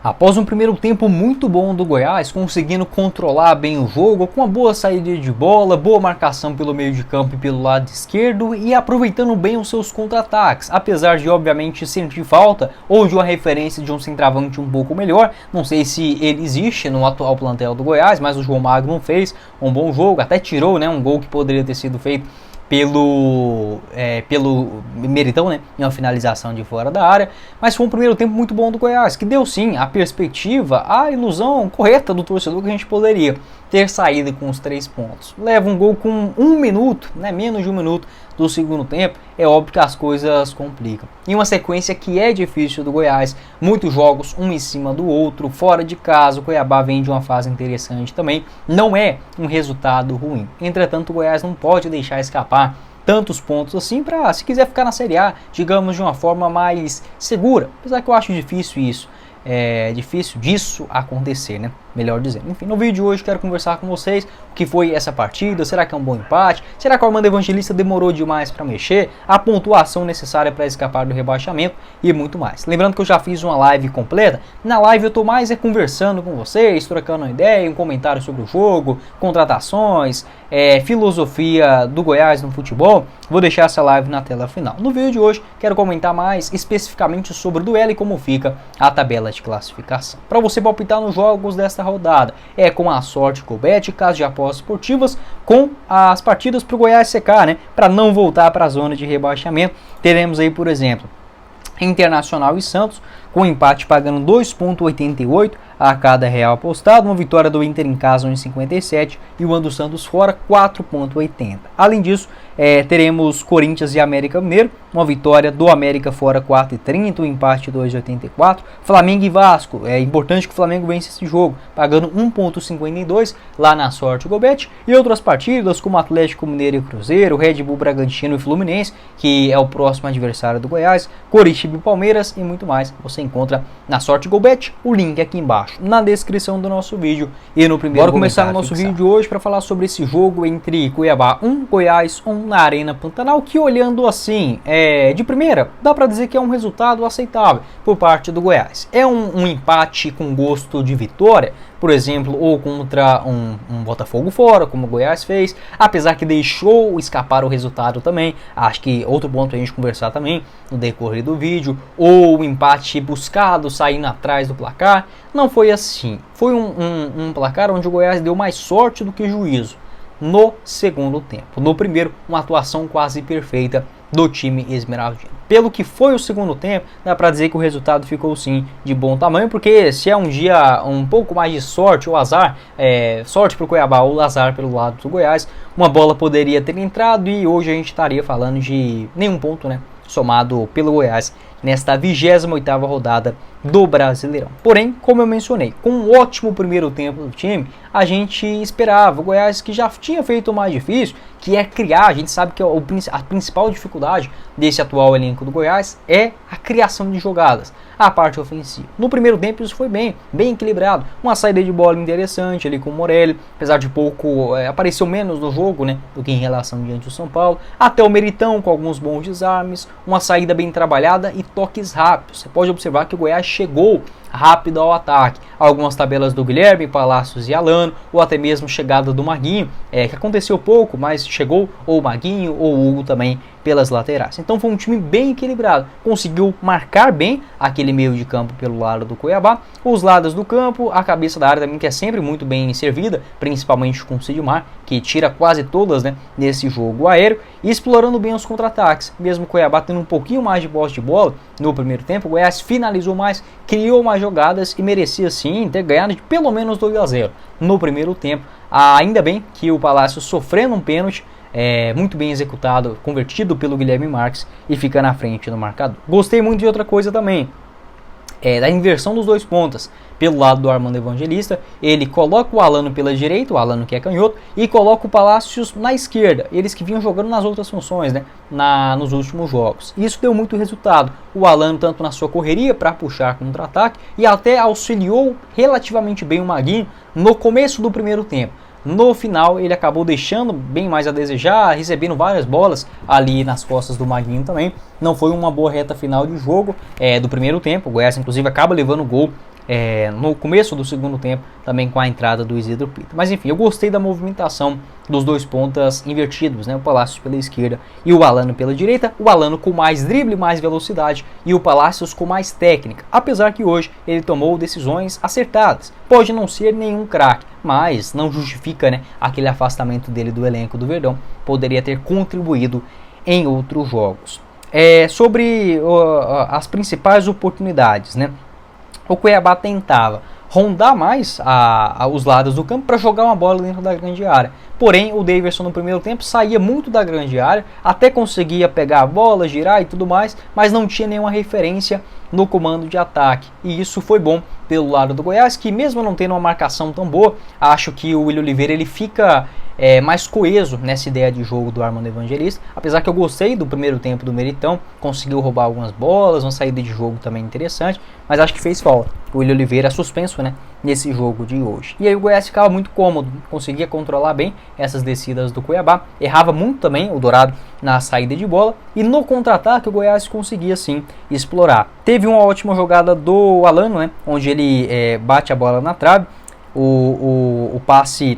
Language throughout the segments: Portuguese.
Após um primeiro tempo muito bom do Goiás, conseguindo controlar bem o jogo, com uma boa saída de bola, boa marcação pelo meio de campo e pelo lado esquerdo e aproveitando bem os seus contra-ataques, apesar de obviamente sentir falta ou de uma referência de um centroavante um pouco melhor. Não sei se ele existe no atual plantel do Goiás, mas o João Magno fez um bom jogo, até tirou um gol que poderia ter sido feito pelo Meritão, em uma finalização de fora da área, mas foi um primeiro tempo muito bom do Goiás, que deu sim a perspectiva, a ilusão correta do torcedor que a gente poderia ter saído com os 3 pontos. Leva um gol com 1 minuto, menos de 1 minuto do segundo tempo, é óbvio que as coisas complicam. E uma sequência que é difícil do Goiás, muitos jogos um em cima do outro, fora de casa, o Cuiabá vem de uma fase interessante também, não é um resultado ruim. Entretanto, o Goiás não pode deixar escapar tantos pontos assim para, se quiser ficar na Série A, digamos, de uma forma mais segura, apesar que eu acho difícil isso. É difícil disso acontecer, melhor dizendo. Enfim, no vídeo de hoje quero conversar com vocês o que foi essa partida, será que é um bom empate, será que o Armando Evangelista demorou demais para mexer, a pontuação necessária para escapar do rebaixamento e muito mais. Lembrando que eu já fiz uma live completa, na live eu tô mais conversando com vocês, trocando uma ideia, um comentário sobre o jogo, contratações, filosofia do Goiás no futebol. Vou deixar essa live na tela final. No vídeo de hoje quero comentar mais especificamente sobre o duelo e como fica a tabela de classificação. Para você palpitar nos jogos desta rodada, é com a sorte Colbet, caso de apostas esportivas, com as partidas para o Goiás secar, para não voltar para a zona de rebaixamento. Teremos aí, por exemplo, Internacional e Santos, com empate pagando 2,88 a cada real apostado, uma vitória do Inter em casa 1,57 e o do Santos fora 4,80. Além disso, teremos Corinthians e América Mineiro, uma vitória do América fora 4,30, um empate 2,84. Flamengo e Vasco, é importante que o Flamengo vença esse jogo, pagando 1,52 lá na sorte Gobet. E outras partidas como Atlético Mineiro e Cruzeiro, Red Bull Bragantino e Fluminense, que é o próximo adversário do Goiás, Coritiba e Palmeiras e muito mais. Você encontra na sorte Gobet, o link aqui embaixo na descrição do nosso vídeo e no primeiro. Bora começar o nosso vídeo de hoje para falar sobre esse jogo entre Cuiabá 1, Goiás 1 na Arena Pantanal, que olhando assim, de primeira, dá para dizer que é um resultado aceitável por parte do Goiás. É um empate com gosto de vitória, por exemplo, ou contra um Botafogo fora, como o Goiás fez, apesar que deixou escapar o resultado também. Acho que outro ponto a gente conversar também no decorrer do vídeo, ou o empate buscado, saindo atrás do placar. Não foi assim, foi um placar onde o Goiás deu mais sorte do que juízo no segundo tempo. No primeiro, uma atuação quase perfeita do time esmeraldino. Pelo que foi o segundo tempo, dá para dizer que o resultado ficou sim de bom tamanho, porque se é um dia um pouco mais de sorte ou azar, sorte para o Cuiabá ou azar pelo lado do Goiás, uma bola poderia ter entrado e hoje a gente estaria falando de nenhum ponto, somado pelo Goiás nesta 28ª rodada do Brasileirão. Porém, como eu mencionei, com um ótimo primeiro tempo do time, a gente esperava o Goiás, que já tinha feito o mais difícil, que é criar. A gente sabe que a principal dificuldade desse atual elenco do Goiás é a criação de jogadas, a parte ofensiva. No primeiro tempo isso foi bem equilibrado, uma saída de bola interessante ali com o Morelli, apesar de pouco, apareceu menos no jogo, do que em relação diante do São Paulo, até o Meritão com alguns bons desarmes, uma saída bem trabalhada e toques rápidos. Você pode observar que o Goiás chegou rápido ao ataque. Algumas tabelas do Guilherme, Palácios e Alano, ou até mesmo chegada do Maguinho, que aconteceu pouco, mas chegou ou o Maguinho ou o Hugo também pelas laterais. Então foi um time bem equilibrado, conseguiu marcar bem aquele meio de campo pelo lado do Cuiabá, os lados do campo, a cabeça da área também, que é sempre muito bem servida, principalmente com o Sidmar, que tira quase todas nesse jogo aéreo, e explorando bem os contra-ataques. Mesmo o Cuiabá tendo um pouquinho mais de posse de bola no primeiro tempo, o Goiás finalizou mais, criou mais jogadas e merecia sim ter ganhado de pelo menos 2-0 no primeiro tempo. Ainda bem que o Palácio, sofrendo um pênalti, muito bem executado, convertido pelo Guilherme Marques, e fica na frente no marcador. Gostei muito de outra coisa também, da inversão dos dois pontas. Pelo lado do Armando Evangelista, ele coloca o Alano pela direita, o Alano que é canhoto, e coloca o Palácios na esquerda, eles que vinham jogando nas outras funções, nos últimos jogos. Isso deu muito resultado. O Alano, tanto na sua correria para puxar contra-ataque, e até auxiliou relativamente bem o Maguinho no começo do primeiro tempo. No final ele acabou deixando bem mais a desejar, recebendo várias bolas ali nas costas do Maguinho também. Não foi uma boa reta final de jogo do primeiro tempo. O Goiás inclusive acaba levando o gol no começo do segundo tempo, também com a entrada do Isidro Pita. Mas enfim, eu gostei da movimentação dos dois pontas invertidos, né? O Palácios pela esquerda e o Alano pela direita. O Alano com mais drible, mais velocidade e o Palácios com mais técnica. Apesar que hoje ele tomou decisões acertadas. Pode não ser nenhum craque, mas não justifica, né, aquele afastamento dele do elenco do Verdão. Poderia ter contribuído em outros jogos. Sobre as principais oportunidades, né? O Cuiabá tentava rondar mais os lados do campo para jogar uma bola dentro da grande área. Porém, o Daverson no primeiro tempo saía muito da grande área, até conseguia pegar a bola, girar e tudo mais, mas não tinha nenhuma referência no comando de ataque. E isso foi bom pelo lado do Goiás, que mesmo não tendo uma marcação tão boa, acho que o Willian Oliveira ele fica mais coeso nessa ideia de jogo do Armando Evangelista. Apesar que eu gostei do primeiro tempo do Meritão, conseguiu roubar algumas bolas, uma saída de jogo também interessante, mas acho que fez falta. O Willian Oliveira suspenso, né, nesse jogo de hoje. E aí o Goiás ficava muito cômodo, conseguia controlar bem essas descidas do Cuiabá, errava muito também o Dourado na saída de bola, e no contra-ataque o Goiás conseguia sim explorar. Teve uma ótima jogada do Alano, né, onde ele bate a bola na trave, o passe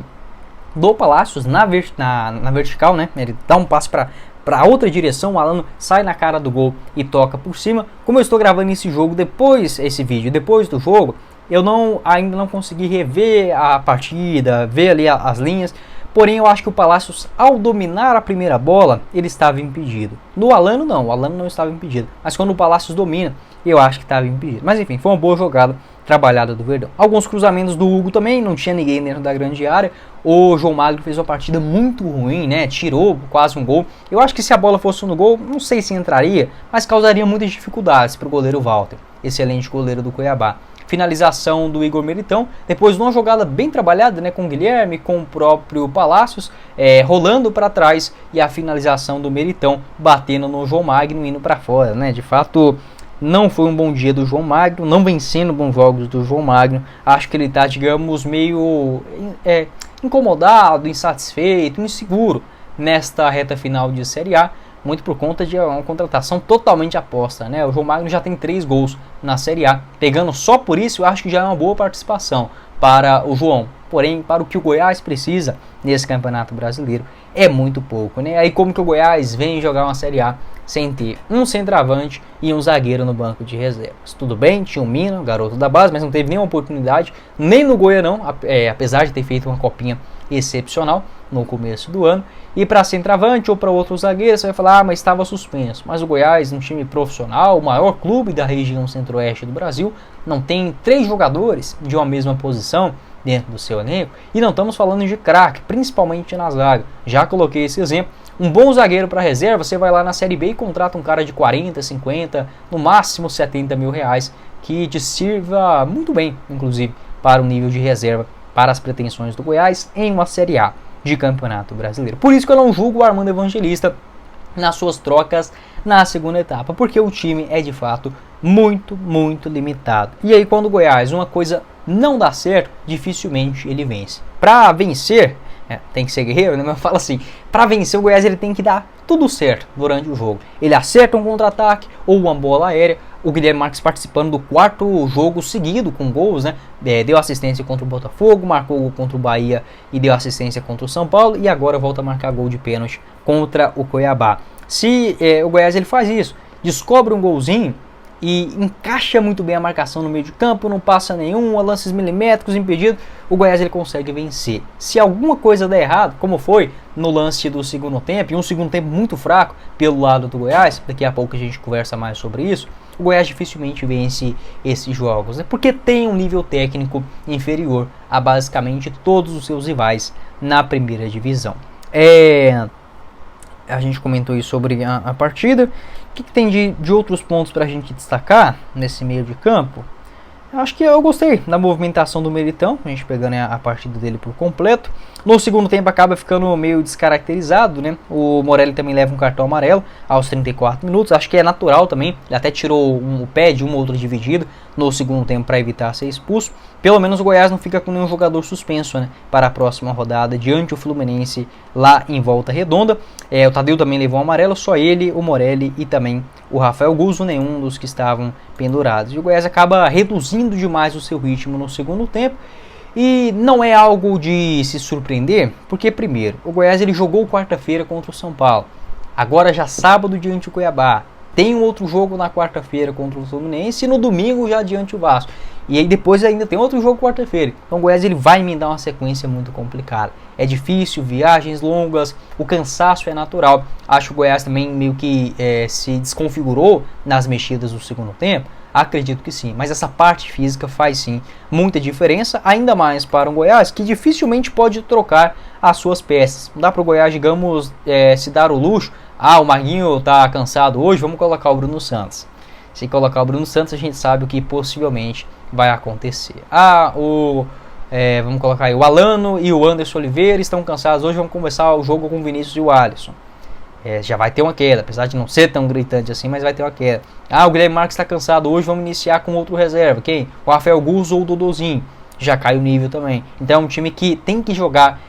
do Palácios na vertical, né, ele dá um passe para outra direção, o Alano sai na cara do gol e toca por cima. Como eu estou gravando esse vídeo depois do jogo, eu ainda não consegui rever a partida, ver ali as linhas. Porém, eu acho que o Palácios, ao dominar a primeira bola, ele estava impedido. No Alano não, o Alano não estava impedido. Mas quando o Palácios domina, eu acho que estava impedido. Mas enfim, foi uma boa jogada trabalhada do Verdão. Alguns cruzamentos do Hugo também, não tinha ninguém dentro da grande área. O João Magno fez uma partida muito ruim, né? Tirou quase um gol. Eu acho que se a bola fosse no gol, não sei se entraria, mas causaria muitas dificuldades para o goleiro Walter, excelente goleiro do Cuiabá. Finalização do Igor Meritão, depois de uma jogada bem trabalhada, né, com o Guilherme, com o próprio Palácios, rolando para trás, e a finalização do Meritão batendo no João Magno, indo para fora, né? De fato, não foi um bom dia do João Magno, não vem sendo bons jogos do João Magno. Acho que ele está, digamos, meio incomodado, insatisfeito, inseguro nesta reta final de Série A, muito por conta de uma contratação totalmente aposta, né? O João Magno já tem 3 gols na Série A, pegando só por isso, eu acho que já é uma boa participação para o João. Porém, para o que o Goiás precisa nesse Campeonato Brasileiro, é muito pouco, né? Aí como que o Goiás vem jogar uma Série A sem ter um centroavante e um zagueiro no banco de reservas? Tudo bem, tinha o Mina, garoto da base, mas não teve nenhuma oportunidade, nem no Goianão, apesar de ter feito uma copinha excepcional no começo do ano. E para centroavante ou para outro zagueiro, você vai falar, mas estava suspenso. Mas o Goiás, um time profissional, o maior clube da região centro-oeste do Brasil, não tem 3 jogadores de uma mesma posição dentro do seu elenco, e não estamos falando de craque, principalmente na zaga. Já coloquei esse exemplo. Um bom zagueiro para reserva, você vai lá na Série B e contrata um cara de 40, 50, no máximo 70 mil reais, que te sirva muito bem, inclusive, para o nível de reserva, para as pretensões do Goiás em uma Série A de Campeonato Brasileiro. Por isso que eu não julgo o Armando Evangelista nas suas trocas na segunda etapa, porque o time é de fato muito, muito limitado. E aí quando o Goiás uma coisa não dá certo, dificilmente ele vence. Para vencer, tem que ser guerreiro, né? Mas fala assim, para vencer o Goiás ele tem que dar tudo certo durante o jogo. Ele acerta um contra-ataque ou uma bola aérea. O Guilherme Marques participando do 4º jogo seguido com gols, né? Deu assistência contra o Botafogo, marcou gol contra o Bahia e deu assistência contra o São Paulo, e agora volta a marcar gol de pênalti contra o Cuiabá. Se o Goiás ele faz isso, descobre um golzinho e encaixa muito bem a marcação no meio de campo, não passa nenhum, lances milimétricos impedidos, o Goiás ele consegue vencer. Se alguma coisa der errado, como foi no lance do segundo tempo, e um segundo tempo muito fraco pelo lado do Goiás, daqui a pouco a gente conversa mais sobre isso, o Goiás dificilmente vence esses jogos, né? Porque tem um nível técnico inferior a basicamente todos os seus rivais na primeira divisão. A gente comentou isso sobre a partida. O que tem de outros pontos para a gente destacar nesse meio de campo? Acho que eu gostei da movimentação do Meritão, a gente pegando a partida dele por completo. No segundo tempo acaba ficando meio descaracterizado, né? O Morelli também leva um cartão amarelo aos 34 minutos. Acho que é natural também, ele até tirou o pé de um ou outro dividido no segundo tempo para evitar ser expulso. Pelo menos o Goiás não fica com nenhum jogador suspenso, né, para a próxima rodada diante o Fluminense lá em Volta Redonda. O Tadeu também levou um amarelo, só ele, o Morelli e também o Rafael Guzzo, nenhum dos que estavam pendurados. E o Goiás acaba reduzindo diminuindo demais o seu ritmo no segundo tempo. E não é algo de se surpreender, porque primeiro, o Goiás ele jogou quarta-feira contra o São Paulo. Agora já sábado diante do Cuiabá. Tem um outro jogo na quarta-feira contra o Fluminense e no domingo já diante do Vasco. E aí depois ainda tem outro jogo quarta-feira. Então o Goiás ele vai me dar uma sequência muito complicada. É difícil, viagens longas, o cansaço é natural. Acho que o Goiás também meio que se desconfigurou nas mexidas do segundo tempo. Acredito que sim, mas essa parte física faz sim muita diferença, ainda mais para um Goiás que dificilmente pode trocar as suas peças. Não dá para o Goiás, digamos, se dar o luxo. O Marquinhos está cansado hoje, vamos colocar o Bruno Santos. Se colocar o Bruno Santos, a gente sabe o que possivelmente vai acontecer. Vamos colocar aí, o Alano e o Anderson Oliveira estão cansados hoje, vamos começar o jogo com o Vinícius e o Alisson. Já vai ter uma queda, apesar de não ser tão gritante assim, mas vai ter uma queda. O Guilherme Marques está cansado hoje, vamos iniciar com outro reserva. Quem? O Rafael Guz ou o Dodôzinho. Já cai o nível também. Então é um time que tem que jogar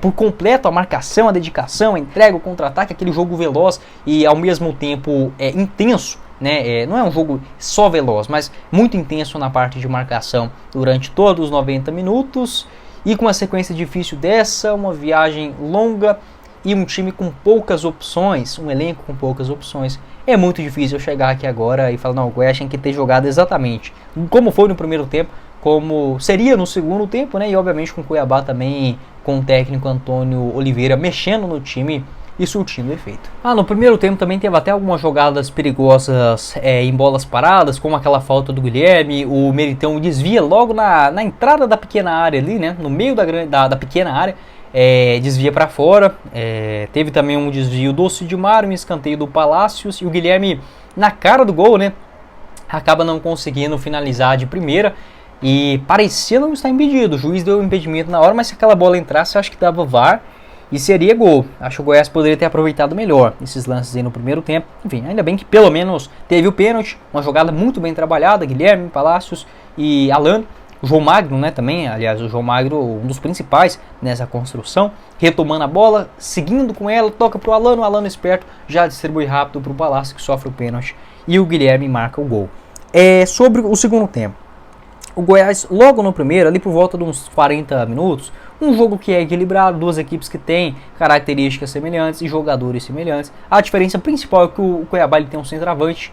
por completo a marcação, a dedicação, a entrega, o contra-ataque, aquele jogo veloz e ao mesmo tempo intenso. Né? Não é um jogo só veloz, mas muito intenso na parte de marcação durante todos os 90 minutos. E com uma sequência difícil dessa, uma viagem longa e um time com poucas opções, um elenco com poucas opções, é muito difícil eu chegar aqui agora e falar, não, o Goiás tem que ter jogado exatamente como foi no primeiro tempo, como seria no segundo tempo, né? E obviamente com o Cuiabá também, com o técnico Antônio Oliveira mexendo no time e surtindo efeito. No primeiro tempo também teve até algumas jogadas perigosas em bolas paradas, como aquela falta do Guilherme, o Meritão desvia logo na entrada da pequena área ali, né? No meio da pequena área, desvia para fora. Teve também um desvio do Sidmar, um escanteio do Palácios e o Guilherme na cara do gol, né? Acaba não conseguindo finalizar de primeira e parecia não estar impedido. O juiz deu o impedimento na hora, mas se aquela bola entrasse, eu acho que dava VAR e seria gol. Acho que o Goiás poderia ter aproveitado melhor esses lances aí no primeiro tempo. Enfim, ainda bem que pelo menos teve o pênalti, uma jogada muito bem trabalhada, Guilherme, Palácios e Alan. O João Magno, né, também, aliás, o João Magno, um dos principais nessa construção, retomando a bola, seguindo com ela, toca pro Alano, o Alano esperto, já distribui rápido pro Palácio, que sofre o pênalti, e o Guilherme marca o gol. Sobre o segundo tempo, o Goiás, logo no primeiro, ali por volta de uns 40 minutos, um jogo que é equilibrado, duas equipes que têm características semelhantes e jogadores semelhantes. A diferença principal é que o Cuiabá ele tem um centroavante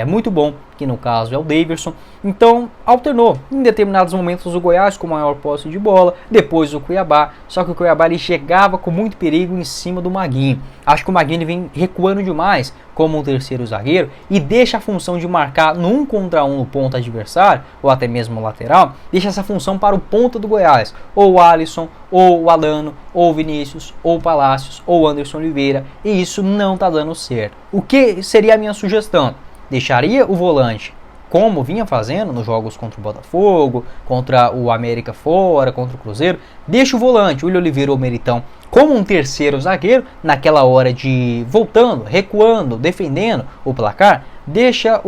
muito bom, que no caso é o Daverson. Então alternou em determinados momentos o Goiás com maior posse de bola, depois o Cuiabá, só que o Cuiabá ele chegava com muito perigo em cima do Maguinho. Acho que o Maguinho ele vem recuando demais como um terceiro zagueiro e deixa a função de marcar no 1 contra 1 no ponto adversário, ou até mesmo no lateral, deixa essa função para o ponta do Goiás, ou o Alisson, ou o Alano, ou o Vinícius, ou o Palácios, ou o Anderson Oliveira, e isso não está dando certo. O que seria a minha sugestão? Deixaria o volante, como vinha fazendo nos jogos contra o Botafogo, contra o América fora, contra o Cruzeiro. Deixa o volante, o William Oliveira ou o Meritão, como um terceiro zagueiro, naquela hora de voltando, recuando, defendendo o placar. Deixa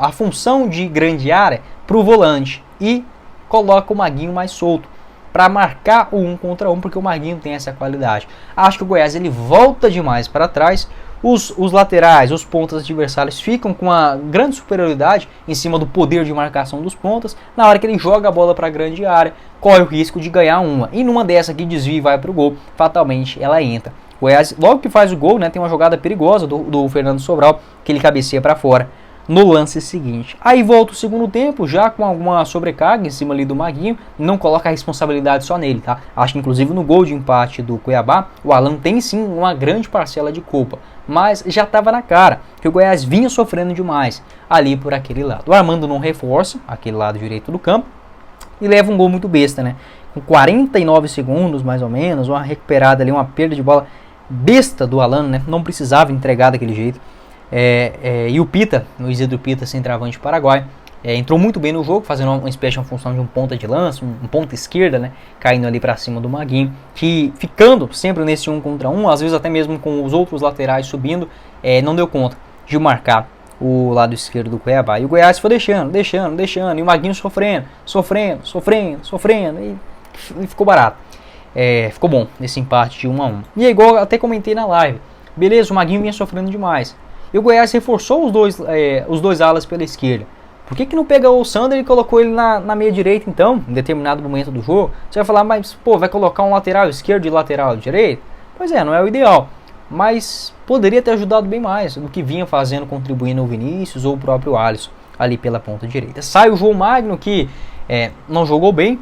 a função de grande área para o volante e coloca o Maguinho mais solto para marcar o 1 contra 1, porque o Maguinho tem essa qualidade. Acho que o Goiás ele volta demais para trás. Os laterais, os pontas adversários ficam com uma grande superioridade em cima do poder de marcação dos pontas. Na hora que ele joga a bola para a grande área, corre o risco de ganhar uma. E numa dessa que desvia e vai para o gol, fatalmente ela entra. O Goiás, logo que faz o gol, né, tem uma jogada perigosa do Fernando Sobral, que ele cabeceia para fora no lance seguinte. Aí volta o segundo tempo, já com alguma sobrecarga em cima ali do Maguinho, não coloca a responsabilidade só nele, tá? Acho que inclusive no gol de empate do Cuiabá, o Alan tem sim uma grande parcela de culpa, mas já estava na cara que o Goiás vinha sofrendo demais ali por aquele lado. O Armando não reforça aquele lado direito do campo e leva um gol muito besta, né? Com 49 segundos mais ou menos, uma recuperada ali, uma perda de bola besta do Alan, né? Não precisava entregar daquele jeito. E o Pita, o Isidro Pita, centroavante paraguai, entrou muito bem no jogo, fazendo uma espécie de função de um ponta de lança, um ponta esquerda, né, caindo ali para cima do Maguinho, que ficando sempre nesse 1 contra 1, às vezes até mesmo com os outros laterais subindo, não deu conta de marcar o lado esquerdo do Cuiabá. E o Goiás foi deixando, e o Maguinho sofrendo, e ficou barato. Ficou bom esse empate de 1 a 1. E é igual até comentei na live, beleza, o Maguinho vinha sofrendo demais. E o Goiás reforçou os dois alas pela esquerda, Por que não pegou o Sander e colocou ele na meia direita então, em determinado momento do jogo? Você vai falar, mas pô, vai colocar um lateral esquerdo e lateral direito? Pois é, não é o ideal, mas poderia ter ajudado bem mais do que vinha fazendo, contribuindo o Vinícius ou o próprio Alisson ali pela ponta direita. Sai o João Magno, que não jogou bem,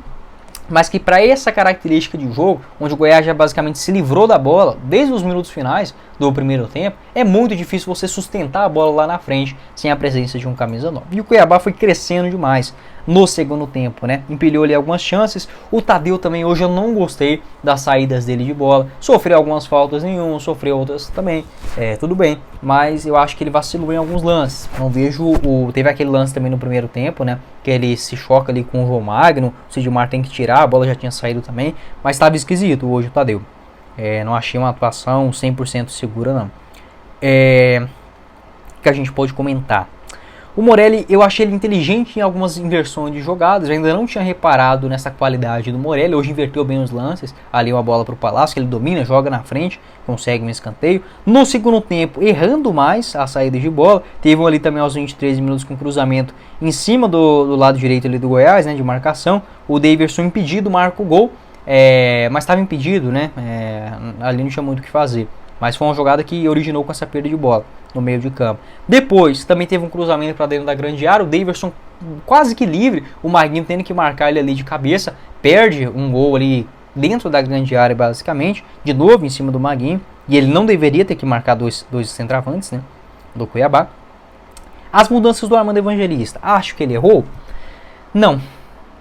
mas que para essa característica de jogo, onde o Goiás já basicamente se livrou da bola desde os minutos finais do primeiro tempo, é muito difícil você sustentar a bola lá na frente sem a presença de um camisa 9. E o Cuiabá foi crescendo demais no segundo tempo, né? Empilhou ali algumas chances. O Tadeu também, hoje eu não gostei das saídas dele de bola. Sofreu algumas faltas em um, sofreu outras também. Tudo bem, mas eu acho que ele vacilou em alguns lances. Não vejo teve aquele lance também no primeiro tempo, né? Que ele se choca ali com o João Magno. O Sidmar tem que tirar, a bola já tinha saído também, mas estava esquisito hoje o Tadeu. Não achei uma atuação 100% segura, não. Que a gente pode comentar. O Morelli, eu achei ele inteligente em algumas inversões de jogadas. Eu ainda não tinha reparado nessa qualidade do Morelli. Hoje inverteu bem os lances. Ali uma bola para o Palácio, que ele domina, joga na frente, consegue um escanteio. No segundo tempo, errando mais a saída de bola. Teve um ali também aos 23 minutos com cruzamento em cima do lado direito ali do Goiás, né, de marcação. O Daverson impedido, marca o gol. Mas estava impedido, né? Ali não tinha muito o que fazer. Mas foi uma jogada que originou com essa perda de bola no meio de campo. Depois, também teve um cruzamento para dentro da grande área. O Daverson quase que livre. O Maguinho tendo que marcar ele ali de cabeça. Perde um gol ali dentro da grande área, basicamente. De novo em cima do Maguinho. E ele não deveria ter que marcar dois centroavantes, né, do Cuiabá. As mudanças do Armando Evangelista. Acho que ele errou? Não.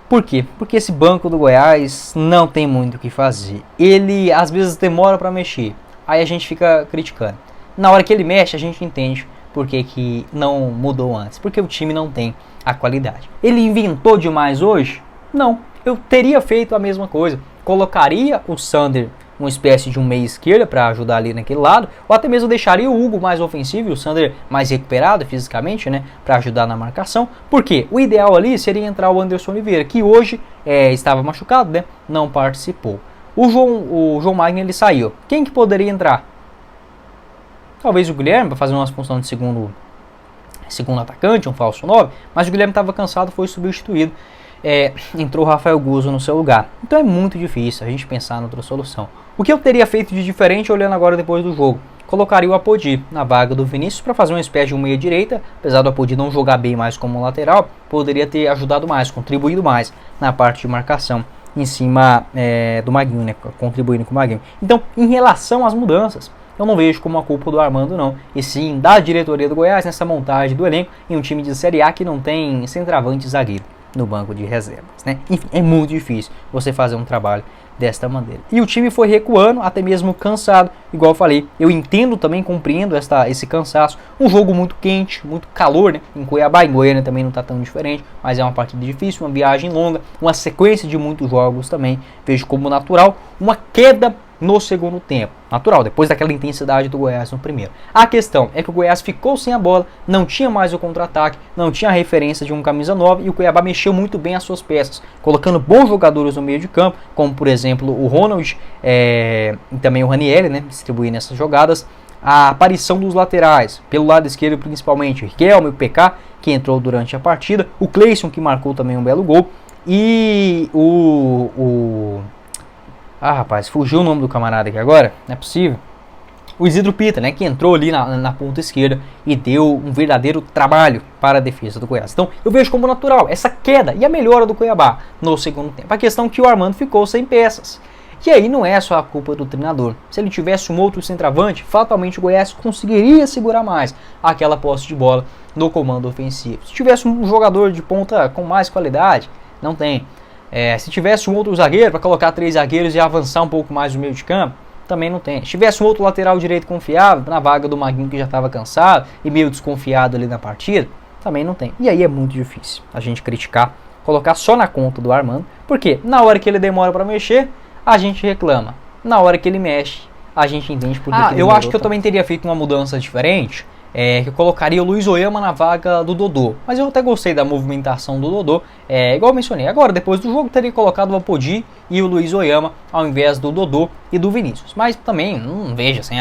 Por quê? Porque esse banco do Goiás não tem muito o que fazer. Ele às vezes demora para mexer. Aí a gente fica criticando. Na hora que ele mexe, a gente entende por que não mudou antes. Porque o time não tem a qualidade. Ele inventou demais hoje? Não. Eu teria feito a mesma coisa. Colocaria o Sander, uma espécie de um meia esquerda para ajudar ali naquele lado. Ou até mesmo deixaria o Hugo mais ofensivo e o Sander mais recuperado fisicamente, né, para ajudar na marcação. Por quê? O ideal ali seria entrar o Anderson Oliveira, que hoje estava machucado, né, não participou. O João Magno, ele saiu. Quem que poderia entrar? Talvez o Guilherme, para fazer uma função de segundo atacante, um falso 9. Mas o Guilherme estava cansado, foi substituído. Entrou o Rafael Guzzo no seu lugar. Então é muito difícil a gente pensar em outra solução. O que eu teria feito de diferente, olhando agora depois do jogo? Colocaria o Apodi na vaga do Vinícius para fazer uma espécie de meia direita. Apesar do Apodi não jogar bem mais como lateral, poderia ter ajudado mais, contribuído mais na parte de marcação em cima do Maguinho, né, contribuindo com o Maguinho. Então, em relação às mudanças, eu não vejo como a culpa do Armando, não, e sim da diretoria do Goiás nessa montagem do elenco em um time de Série A que não tem centroavante e zagueiro no banco de reservas, né? Enfim, é muito difícil você fazer um trabalho desta maneira. E o time foi recuando, até mesmo cansado, igual eu falei. Eu entendo também, compreendo esse cansaço. Um jogo muito quente, muito calor, né? Em Cuiabá, em Goiânia também não está tão diferente, mas é uma partida difícil, uma viagem longa, uma sequência de muitos jogos também. Vejo como natural uma queda no segundo tempo. Natural, depois daquela intensidade do Goiás no primeiro. A questão é que o Goiás ficou sem a bola, não tinha mais o contra-ataque, não tinha a referência de um camisa 9 e o Cuiabá mexeu muito bem as suas peças, colocando bons jogadores no meio de campo, como por exemplo o Ronald e também o Ranieri, né, distribuindo essas jogadas. A aparição dos laterais, pelo lado esquerdo principalmente, o Riquelme, o PK, que entrou durante a partida, o Cleison, que marcou também um belo gol, e rapaz, fugiu o nome do camarada aqui agora, não é possível. O Isidro Pita, né, que entrou ali na ponta esquerda e deu um verdadeiro trabalho para a defesa do Goiás. Então, eu vejo como natural essa queda e a melhora do Cuiabá no segundo tempo. A questão é que o Armando ficou sem peças. E aí não é só a culpa do treinador. Se ele tivesse um outro centroavante, fatalmente o Goiás conseguiria segurar mais aquela posse de bola no comando ofensivo. Se tivesse um jogador de ponta com mais qualidade, não tem. Se tivesse um outro zagueiro para colocar 3 zagueiros e avançar um pouco mais no meio de campo, também não tem. Se tivesse um outro lateral direito confiável na vaga do Maguinho, que já estava cansado e meio desconfiado ali na partida, também não tem. E aí é muito difícil a gente criticar, colocar só na conta do Armando, porque na hora que ele demora para mexer, a gente reclama. Na hora que ele mexe, a gente entende por que ele eu acho que eu também teria feito uma mudança diferente. Que eu colocaria o Luiz Oyama na vaga do Dodô. Mas eu até gostei da movimentação do Dodô. Igual eu mencionei. Agora, depois do jogo, teria colocado o Apodi e o Luiz Oyama ao invés do Dodô e do Vinícius. Mas também não vejo assim,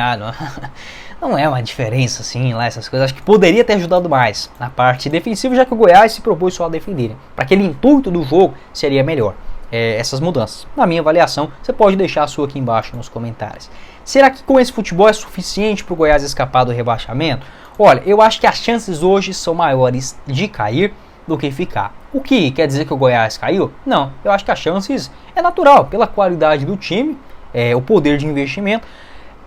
não é uma diferença assim lá, essas coisas. Acho que poderia ter ajudado mais na parte defensiva, já que o Goiás se propôs só a defender. Para aquele intuito do jogo, seria melhor essas mudanças. Na minha avaliação, você pode deixar a sua aqui embaixo nos comentários. Será que com esse futebol é suficiente para o Goiás escapar do rebaixamento? Olha, eu acho que as chances hoje são maiores de cair do que ficar. O que quer dizer que o Goiás caiu? Não, eu acho que as chances é natural, pela qualidade do time, o poder de investimento.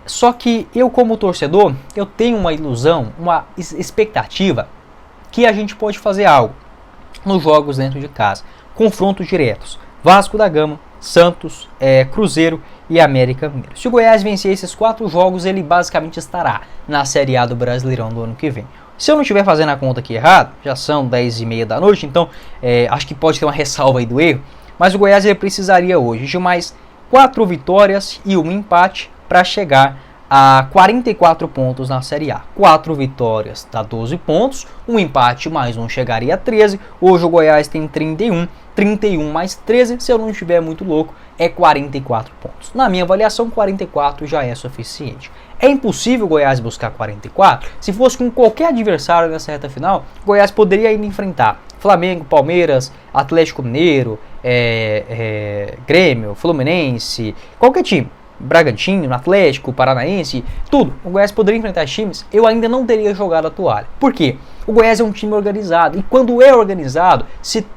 Só que eu, como torcedor, eu tenho uma ilusão, uma expectativa que a gente pode fazer algo nos jogos dentro de casa. Confrontos diretos. Vasco da Gama, Santos, Cruzeiro e América Mineiro. Se o Goiás vencer esses 4 jogos, ele basicamente estará na Série A do Brasileirão do ano que vem. Se eu não estiver fazendo a conta aqui errado, já são 10h30 da noite, então acho que pode ter uma ressalva aí do erro, mas o Goiás ele precisaria hoje de mais 4 vitórias e um empate para chegar a 44 pontos na Série A. 4 vitórias dá 12 pontos, um empate mais um chegaria a 13. Hoje o Goiás tem 31 mais 13, se eu não estiver muito louco, é 44 pontos. Na minha avaliação, 44 já é suficiente. É impossível o Goiás buscar 44? Se fosse com qualquer adversário nessa reta final, o Goiás poderia ainda enfrentar Flamengo, Palmeiras, Atlético Mineiro, Grêmio, Fluminense, qualquer time. Bragantino, Atlético, Paranaense, tudo. O Goiás poderia enfrentar times, eu ainda não teria jogado a toalha. Por quê? O Goiás é um time organizado, e quando é organizado,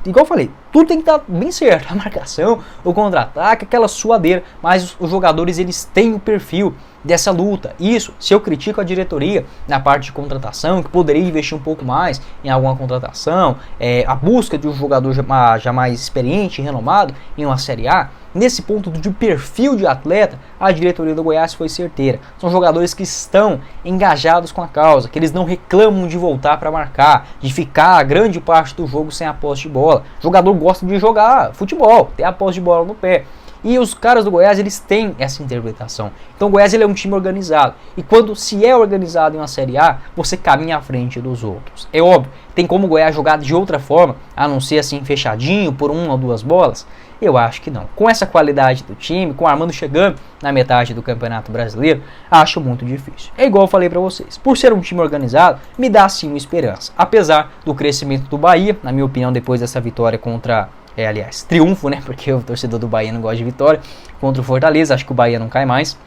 igual eu falei, tudo tem que estar bem certo, a marcação, o contra-ataque, aquela suadeira, mas os jogadores eles têm o perfil dessa luta. Isso, se eu critico a diretoria na parte de contratação, que poderia investir um pouco mais em alguma contratação, a busca de um jogador já mais experiente e renomado em uma Série A, nesse ponto de perfil de atleta, a diretoria do Goiás foi certeira. São jogadores que estão engajados com a causa, que eles não reclamam de voltar para marcar, de ficar a grande parte do jogo sem a posse de bola. O jogador gosta de jogar futebol, ter a posse de bola no pé. E os caras do Goiás, eles têm essa interpretação. Então o Goiás ele é um time organizado. E quando se é organizado em uma Série A, você caminha à frente dos outros. É óbvio, tem como o Goiás jogar de outra forma, a não ser assim fechadinho, por 1 ou 2 bolas? Eu acho que não. Com essa qualidade do time, com o Armando chegando na metade do Campeonato Brasileiro, acho muito difícil. É igual eu falei pra vocês. Por ser um time organizado, me dá sim uma esperança. Apesar do crescimento do Bahia, na minha opinião, depois dessa vitória contra... aliás, triunfo, né? Porque o torcedor do Bahia não gosta de vitória. Contra o Fortaleza, acho que o Bahia não cai mais.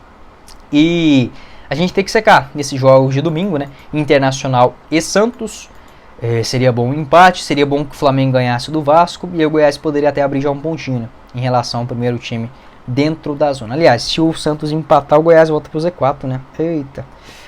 E a gente tem que secar nesses jogos de domingo, né? Internacional e Santos. Seria bom um empate, seria bom que o Flamengo ganhasse do Vasco. E o Goiás poderia até abrir já um pontinho, né, em relação ao primeiro time dentro da zona. Aliás, se o Santos empatar, o Goiás volta pro Z4, né? Eita.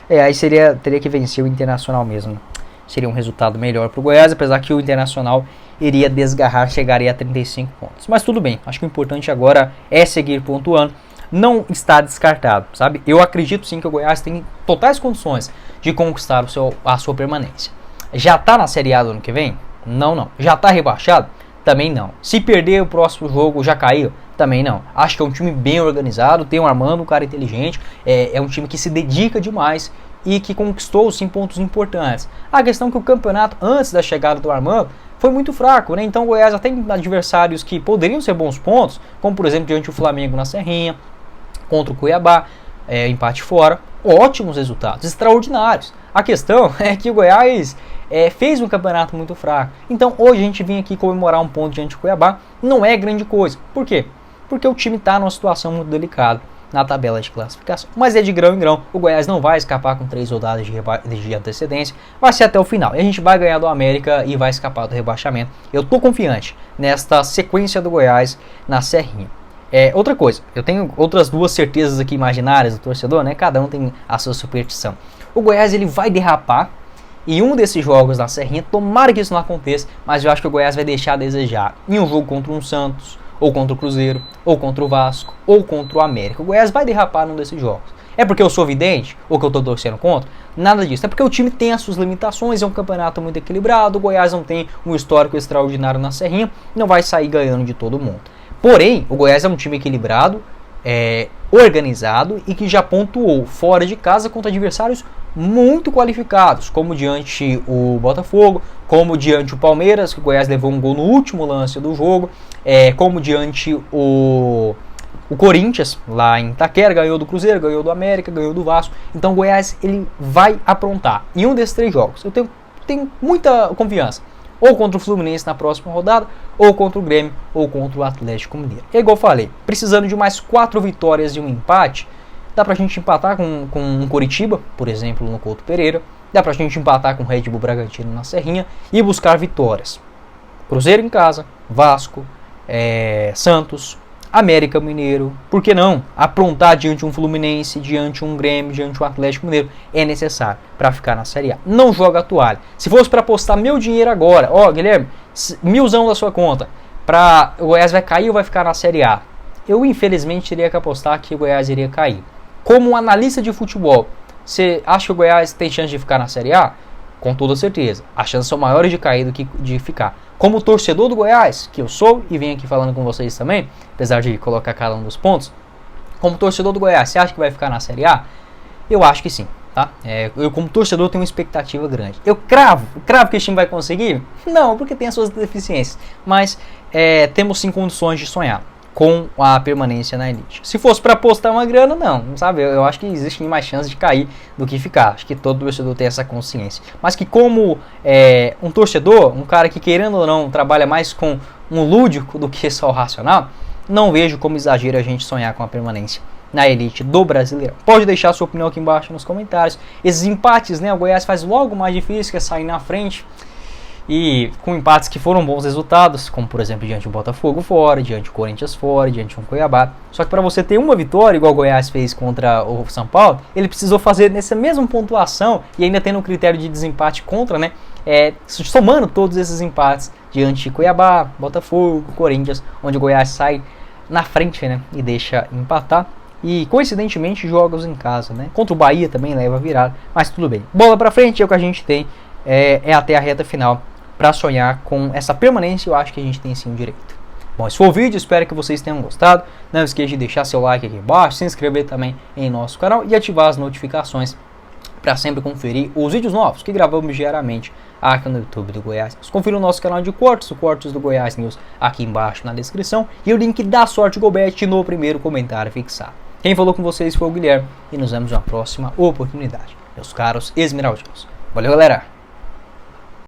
Aí teria que vencer o Internacional mesmo. Seria um resultado melhor para o Goiás, apesar que o Internacional iria desgarrar, chegaria a 35 pontos. Mas tudo bem, acho que o importante agora é seguir pontuando. Não está descartado, sabe? Eu acredito sim que o Goiás tem totais condições de conquistar a sua permanência. Já está na Série A do ano que vem? Não. Já está rebaixado? Também não. Se perder o próximo jogo, já caiu? Também não. Acho que é um time bem organizado, tem um Armando, um cara inteligente, é um time que se dedica demais e que conquistou sim pontos importantes. A questão é que o campeonato, antes da chegada do Armando, foi muito fraco, né? Então o Goiás até tem adversários que poderiam ser bons pontos, como por exemplo diante do Flamengo na Serrinha, contra o Cuiabá, empate fora, ótimos resultados, extraordinários. A questão é que o Goiás fez um campeonato muito fraco. Então hoje a gente vem aqui comemorar um ponto diante do Cuiabá, não é grande coisa. Por quê? Porque o time está numa situação muito delicada na tabela de classificação. Mas é de grão em grão, o Goiás não vai escapar com 3 rodadas de antecedência, vai ser até o final. E a gente vai ganhar do América e vai escapar do rebaixamento. Eu tô confiante nesta sequência do Goiás na Serrinha. Outra coisa, eu tenho outras 2 certezas aqui imaginárias do torcedor, né? Cada um tem a sua superstição. O Goiás ele vai derrapar em um desses jogos na Serrinha, tomara que isso não aconteça, mas eu acho que o Goiás vai deixar a desejar em um jogo contra um Santos, ou contra o Cruzeiro, ou contra o Vasco, ou contra o América. O Goiás vai derrapar num desses jogos. É porque eu sou vidente, ou que eu estou torcendo contra? Nada disso. É porque o time tem as suas limitações, é um campeonato muito equilibrado, o Goiás não tem um histórico extraordinário na Serrinha, não vai sair ganhando de todo mundo. Porém, o Goiás é um time equilibrado, organizado e que já pontuou fora de casa contra adversários muito qualificados, como diante o Botafogo, como diante o Palmeiras, que o Goiás levou um gol no último lance do jogo, como diante o O Corinthians, lá em Itaquera, ganhou do Cruzeiro, ganhou do América, ganhou do Vasco. Então o Goiás, ele vai aprontar. Em um desses 3 jogos, eu tenho muita confiança. Ou contra o Fluminense na próxima rodada, ou contra o Grêmio, ou contra o Atlético Mineiro. É igual eu falei, precisando de mais 4 vitórias e um empate, dá pra gente empatar com um Coritiba, por exemplo, no Couto Pereira. Dá pra gente empatar com o Red Bull Bragantino na Serrinha e buscar vitórias. Cruzeiro em casa, Vasco, Santos, América Mineiro, por que não? Aprontar diante um Fluminense, diante um Grêmio, diante um Atlético Mineiro, é necessário para ficar na Série A. Não joga a toalha. Se fosse para apostar meu dinheiro agora, Guilherme, 1000zão da sua conta, para o Goiás vai cair ou vai ficar na Série A? Eu infelizmente teria que apostar que o Goiás iria cair. Como um analista de futebol, você acha que o Goiás tem chance de ficar na Série A? Com toda certeza. As chances são maiores de cair do que de ficar. Como torcedor do Goiás, que eu sou e venho aqui falando com vocês também, apesar de colocar cada um dos pontos, como torcedor do Goiás, você acha que vai ficar na Série A? Eu acho que sim, tá? Eu como torcedor tenho uma expectativa grande. Eu cravo que esse time vai conseguir? Não, porque tem as suas deficiências. Mas temos sim condições de sonhar com a permanência na elite. Se fosse para apostar uma grana, não, sabe? Eu acho que existe mais chance de cair do que ficar. Acho que todo torcedor tem essa consciência. Mas que como um torcedor, um cara que querendo ou não trabalha mais com um lúdico do que só o racional, não vejo como exagero a gente sonhar com a permanência na elite do Brasileirão. Pode deixar sua opinião aqui embaixo nos comentários. Esses empates, né? O Goiás faz logo mais difícil, que é sair na frente. E com empates que foram bons resultados, como por exemplo diante do Botafogo fora, diante do Corinthians fora, diante do Cuiabá. Só que para você ter uma vitória, igual o Goiás fez contra o São Paulo, ele precisou fazer nessa mesma pontuação e ainda tendo um critério de desempate contra, né? Somando todos esses empates diante de Cuiabá, Botafogo, Corinthians, onde o Goiás sai na frente, né? E deixa empatar. E coincidentemente jogos em casa, né? Contra o Bahia também leva a virada, mas tudo bem. Bola para frente é o que a gente tem, até a reta final. Para sonhar com essa permanência, eu acho que a gente tem sim o direito. Bom, esse foi o vídeo, espero que vocês tenham gostado. Não esqueça de deixar seu like aqui embaixo, se inscrever também em nosso canal e ativar as notificações para sempre conferir os vídeos novos que gravamos diariamente aqui no YouTube do Goiás. Confira o nosso canal de cortes, o Cortes do Goiás News aqui embaixo na descrição e o link da Sorte Gobet no primeiro comentário fixado. Quem falou com vocês foi o Guilherme e nos vemos na próxima oportunidade. Meus caros esmeraldinos. Valeu, galera!